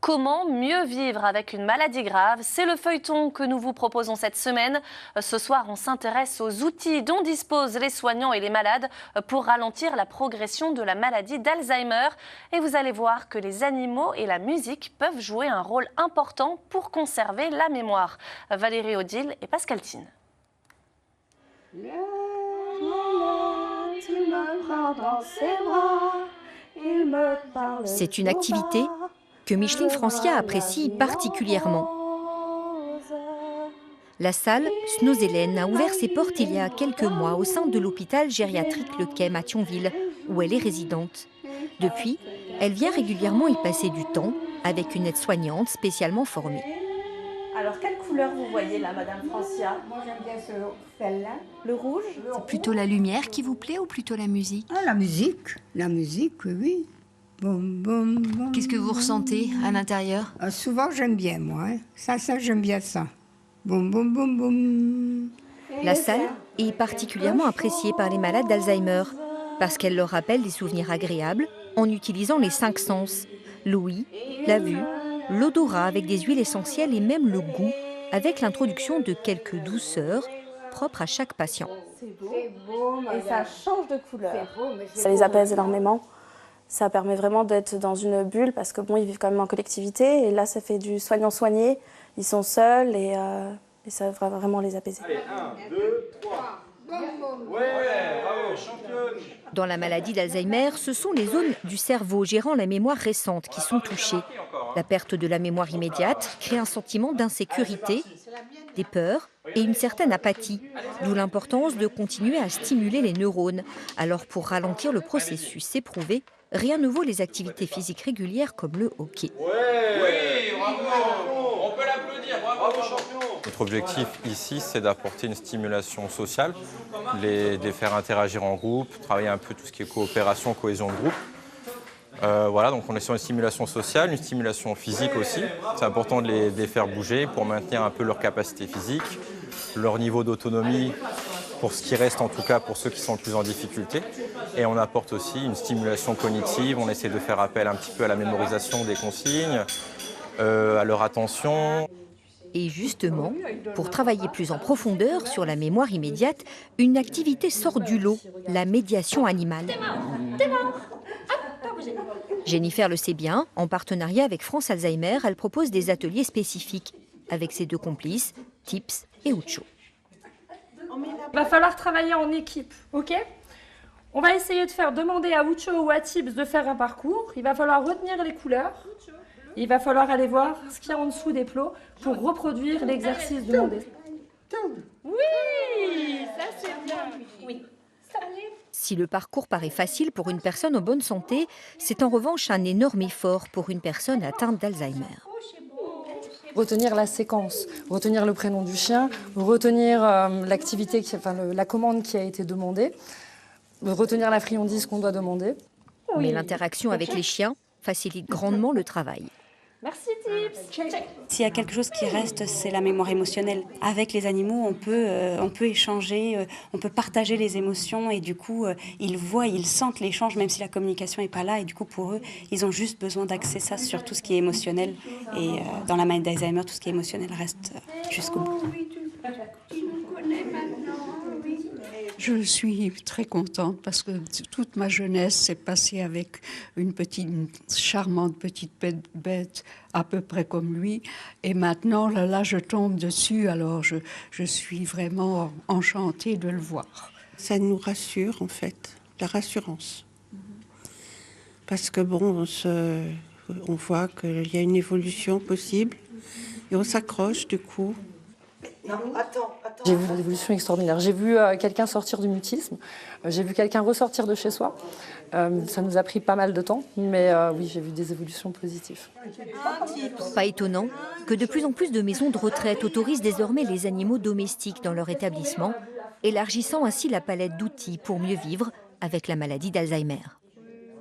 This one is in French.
Comment mieux vivre avec une maladie grave? C'est le feuilleton que nous vous proposons cette semaine. Ce soir, on s'intéresse aux outils dont disposent les soignants et les malades pour ralentir la progression de la maladie d'Alzheimer. Et vous allez voir que les animaux et la musique peuvent jouer un rôle important pour conserver la mémoire. Valérie Odile et Pascal Thine. C'est une activité que Micheline Francia apprécie particulièrement. La salle Snozelen a ouvert ses portes il y a quelques mois au sein de l'hôpital gériatrique Le Quem à Thionville, où elle est résidente. Depuis, elle vient régulièrement y passer du temps avec une aide-soignante spécialement formée. Alors, quelle couleur vous voyez là, Madame Francia? Moi, j'aime bien celle-là. Le rouge? C'est plutôt la lumière qui vous plaît ou plutôt la musique? Ah, la musique, oui. Boum, boum, boum. Qu'est-ce que vous ressentez à l'intérieur? Souvent, j'aime bien, moi. Hein. Ça, j'aime bien ça. Boum, boum, boum, boum. La salle est particulièrement appréciée par les malades d'Alzheimer parce qu'elle leur rappelle des souvenirs agréables en utilisant les 5 sens. L'ouïe, la vue, l'odorat avec des huiles essentielles et même le goût avec l'introduction de quelques douceurs propres à chaque patient. C'est beau, et ça change de couleur. Ça les apaise énormément. Ça permet vraiment d'être dans une bulle parce que bon, ils vivent quand même en collectivité et là ça fait du soignant-soigné. Ils sont seuls et ça va vraiment les apaiser. Allez, 1, 2, 3. Ouais, bravo, championne. Dans la maladie d'Alzheimer, ce sont les zones du cerveau gérant la mémoire récente qui sont touchées. La perte de la mémoire immédiate crée un sentiment d'insécurité, des peurs et une certaine apathie, d'où l'importance de continuer à stimuler les neurones. Alors pour ralentir le processus, c'est prouvé, rien ne vaut les activités physiques régulières comme le hockey. Oui, bravo. On peut l'applaudir, bravo champion. Notre objectif ici, c'est d'apporter une stimulation sociale, les faire interagir en groupe, travailler un peu tout ce qui est coopération, cohésion de groupe. Voilà, donc on est sur une stimulation sociale, une stimulation physique aussi. C'est important de les faire bouger pour maintenir un peu leur capacité physique, leur niveau d'autonomie, pour ce qui reste en tout cas pour ceux qui sont le plus en difficulté. Et on apporte aussi une stimulation cognitive, on essaie de faire appel un petit peu à la mémorisation des consignes, à leur attention. Et justement, pour travailler plus en profondeur sur la mémoire immédiate, une activité sort du lot, la médiation animale. Jennifer le sait bien, en partenariat avec France Alzheimer, elle propose des ateliers spécifiques avec ses 2 complices, Tips et Ucho. Il va falloir travailler en équipe, ok? On va essayer de faire demander à Ucho ou à Tips de faire un parcours. Il va falloir retenir les couleurs. Il va falloir aller voir ce qu'il y a en dessous des plots pour reproduire l'exercice demandé. Oui, ça c'est bien. Oui. Si le parcours paraît facile pour une personne en bonne santé, c'est en revanche un énorme effort pour une personne atteinte d'Alzheimer. Retenir la séquence, retenir le prénom du chien, retenir l'activité, la commande qui a été demandée, retenir la friandise qu'on doit demander. Mais l'interaction avec les chiens facilite grandement le travail. Merci Tips. S'il y a quelque chose qui reste, c'est la mémoire émotionnelle. Avec les animaux, on peut échanger, on peut partager les émotions et du coup, ils voient, ils sentent l'échange même si la communication n'est pas là. Et du coup, pour eux, ils ont juste besoin d'axer ça sur tout ce qui est émotionnel. Et dans la maladie d'Alzheimer, tout ce qui est émotionnel reste jusqu'au bout. Je suis très contente parce que toute ma jeunesse s'est passée avec une charmante petite bête à peu près comme lui. Et maintenant, là je tombe dessus, alors je suis vraiment enchantée de le voir. Ça nous rassure en fait, la rassurance. Parce que bon, on voit qu'il y a une évolution possible et on s'accroche du coup. Non, attends. J'ai vu l'évolution extraordinaire. J'ai vu quelqu'un sortir du mutisme. J'ai vu quelqu'un ressortir de chez soi. Ça nous a pris pas mal de temps, mais oui, j'ai vu des évolutions positives. Pas étonnant que de plus en plus de maisons de retraite autorisent désormais les animaux domestiques dans leur établissement, élargissant ainsi la palette d'outils pour mieux vivre avec la maladie d'Alzheimer.